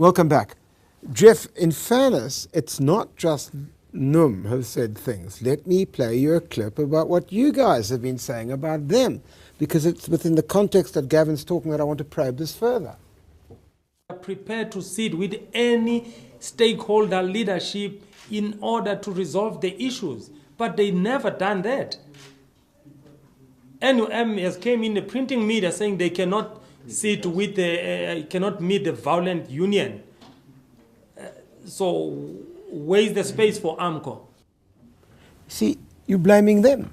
Welcome back. Jeff, in fairness, it's not just Num who said things. Let me play you a clip about what you guys have been saying about them, because it's within the context that Gavin's talking that I want to probe this further. Prepared to sit with any stakeholder leadership in order to resolve the issues, but they never done that. NUM has came in the printing media saying they cannot sit with the, cannot meet the violent union. So where's the space for AMCU? See, you're blaming them.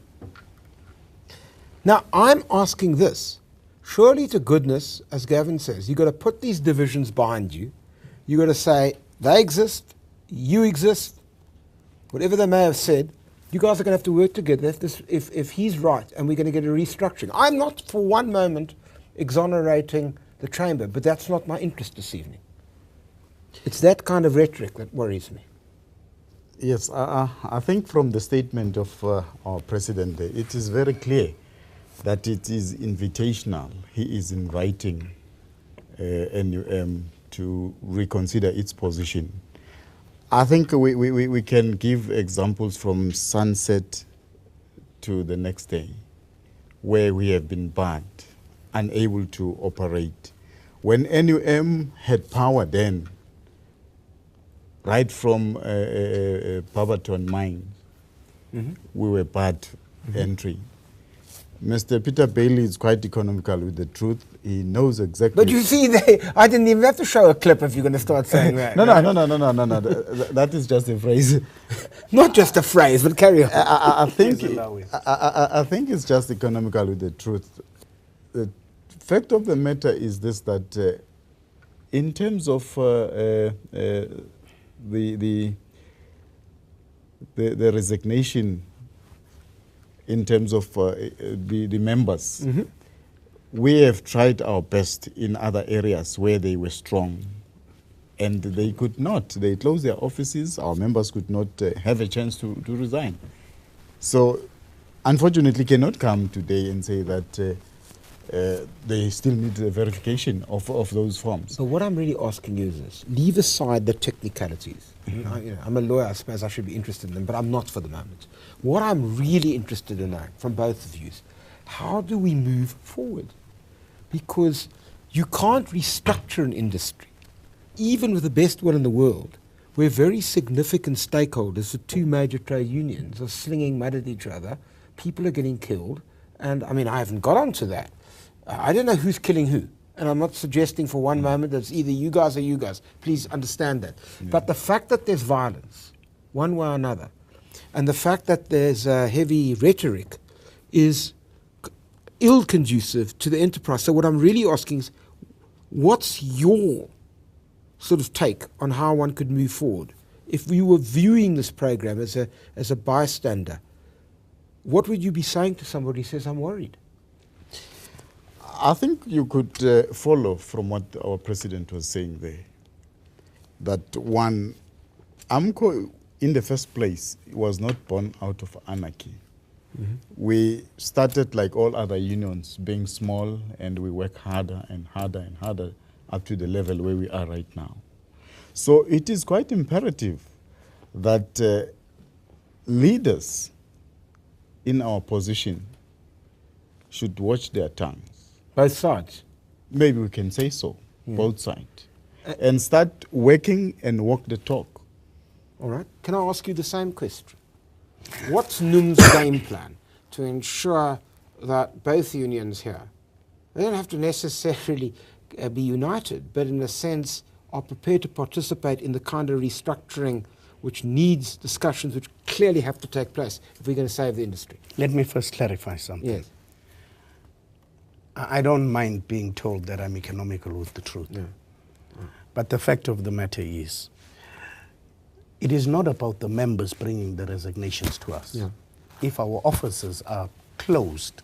Now, I'm asking this. Surely to goodness, as Gavin says, you've got to put these divisions behind you. You've got to say, they exist, you exist, whatever they may have said, you guys are going to have to work together if he's right and we're going to get a restructuring. I'm not for one moment exonerating the chamber, but that's not my interest this evening. It's that kind of rhetoric that worries me. Yes, I think from the statement of our president, it is very clear that it is invitational. He is inviting NUM to reconsider its position. I think we can give examples from sunset to the next day, where we have been banned, unable to operate. When NUM had power then, right from Barberton mines, we were barred entry. Mr. Peter Bailey is quite economical with the truth. He knows exactly. But you see, I didn't even have to show a clip if you're going to start saying that. No. That is just a phrase. Not just a phrase, but carry on. I think it's just economical with the truth. The fact of the matter is this, that in terms of the resignation, in terms of the members, we have tried our best in other areas where they were strong, and they could not. They closed their offices. Our members could not have a chance to resign. So, unfortunately, cannot come today and say that they still need the verification of those forms. So what I'm really asking you is this. Leave aside the technicalities. I'm a lawyer, I suppose I should be interested in them, but I'm not for the moment. What I'm really interested in knowing from both of you is, how do we move forward? Because you can't restructure an industry, even with the best will in the world, where very significant stakeholders, the two major trade unions, are slinging mud at each other, people are getting killed, and I mean, I haven't got onto that. I don't know who's killing who. And I'm not suggesting for one moment that it's either you guys or you guys. Please understand that. But the fact that there's violence, one way or another, and the fact that there's heavy rhetoric is ill-conducive to the enterprise. So what I'm really asking is, what's your sort of take on how one could move forward? If you were viewing this program as a bystander, what would you be saying to somebody who says, I'm worried? I think you could follow from what our president was saying there, that one, AMCU in the first place was not born out of anarchy. We started like all other unions, being small, and we work harder and harder and harder up to the level where we are right now. So it is quite imperative that leaders in our position should watch their tongues. Both sides? Maybe we can say so, both sides. And start working and walk the talk. All right. Can I ask you the same question? What's NUM's game plan to ensure that both unions here, they don't have to necessarily be united, but in a sense are prepared to participate in the kind of restructuring which needs discussions which clearly have to take place if we're going to save the industry? Let me first clarify something. Yes. I don't mind being told that I'm economical with the truth. But the fact of the matter is, it is not about the members bringing the resignations to us. If our offices are closed,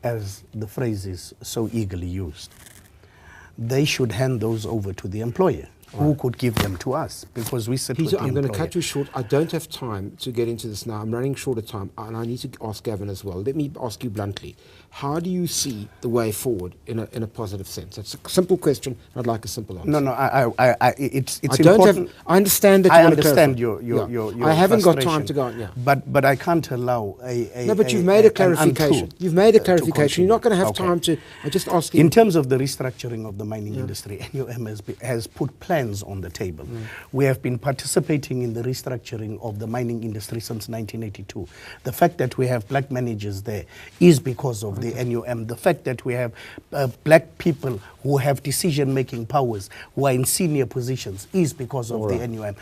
as the phrase is so eagerly used, they should hand those over to the employer. who could give them to us, because we sit Peter, with the I'm going to employer. cut you short. I don't have time to get into this now. I'm running short of time, and I need to ask Gavin as well. Let me ask you bluntly. How do you see the way forward in a positive sense? It's a simple question. I'd like a simple answer. No, it's I don't important. I understand that you I want to understand clarify. your I haven't got time frustration, to go on. Yeah. But I can't allow a No, but you've made a an clarification. untruth, You've made a to clarification. You're not going to have continue. time to. I just ask you. In terms of the restructuring of the mining industry, NUM has put plans on the table. We have been participating in the restructuring of the mining industry since 1982. The fact that we have black managers there is because of the NUM. The fact that we have black people who have decision-making powers, who are in senior positions, is because of the NUM.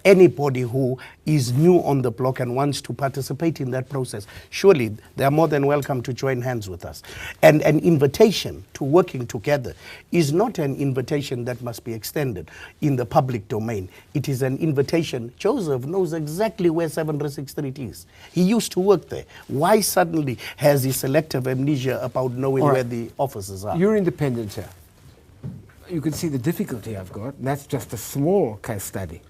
Anybody who is new on the block and wants to participate in that process, surely they are more than welcome to join hands with us. And an invitation to working together is not an invitation that must be extended in the public domain. It is an invitation. Joseph knows exactly where 706 Street is. He used to work there. Why suddenly has he selective amnesia about knowing where the offices are? You're independent here. You can see the difficulty I've got, and that's just a small case study.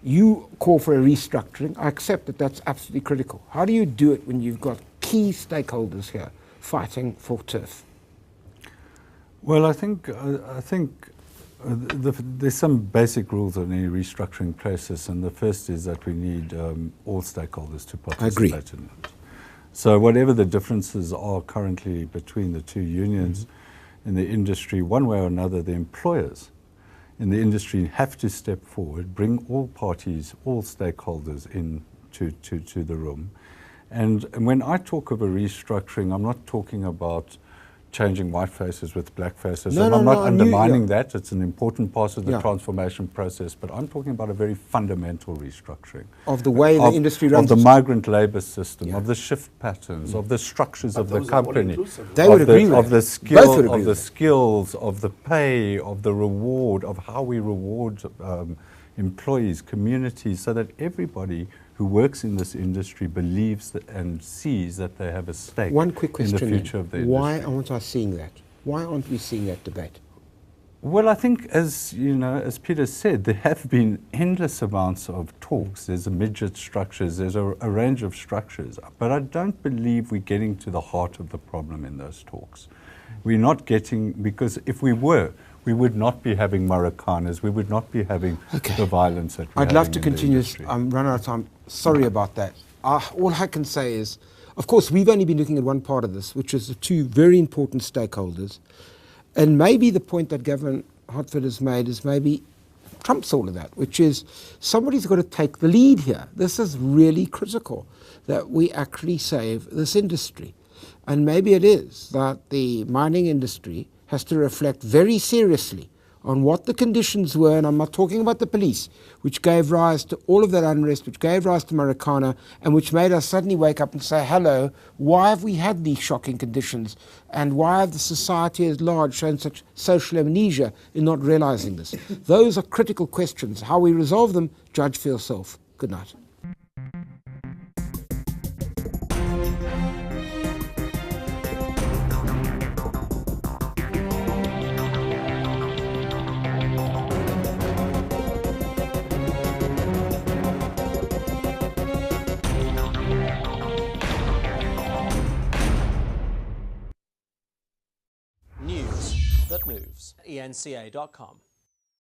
You call for a restructuring. I accept that that's absolutely critical. How do you do it when you've got key stakeholders here fighting for turf? Well, I think there's some basic rules on any restructuring process, and the first is that we need all stakeholders to participate in it. So whatever the differences are currently between the two unions in the industry, one way or another, the employers in the industry have to step forward, bring all parties, all stakeholders in to the room. And when I talk of a restructuring, I'm not talking about changing white faces with black faces. No, and no, I'm no, not undermining yeah. that. It's an important part of the Yeah. transformation process, but I'm talking about a very fundamental restructuring. Of the way the industry runs Of the itself. migrant labor system, Yeah. of the shift patterns, of the structures of the those are all company, inclusive. They would agree with of that. the Both would agree of with the that. skills, of the pay, of the reward, of how we reward employees, communities, so that everybody who works in this industry believes that and sees that they have a stake One quick question. in the future of the industry. Why aren't I seeing that? Why aren't we seeing that debate? Well, I think, as you know, as Peter said, there have been endless amounts of talks. There's a midget structures, there's a range of structures, but I don't believe we're getting to the heart of the problem in those talks. We're not getting, because if we were, we would not be having Marikanas, we would not be having the violence that we're I'd love having to in the continue. industry. I'm running out of time. Sorry about that. All I can say is, of course, we've only been looking at one part of this, which is the two very important stakeholders. And maybe the point that Gavin Hartford has made is maybe trumps all of that, which is somebody's got to take the lead here. This is really critical, that we actually save this industry. And maybe it is that the mining industry has to reflect very seriously on what the conditions were, and I'm not talking about the police, which gave rise to all of that unrest, which gave rise to Marikana, and which made us suddenly wake up and say, hello, why have we had these shocking conditions, and why have the society at large shown such social amnesia in not realizing this? Those are critical questions. How we resolve them, judge for yourself. Good night. News that moves. ENCA.com.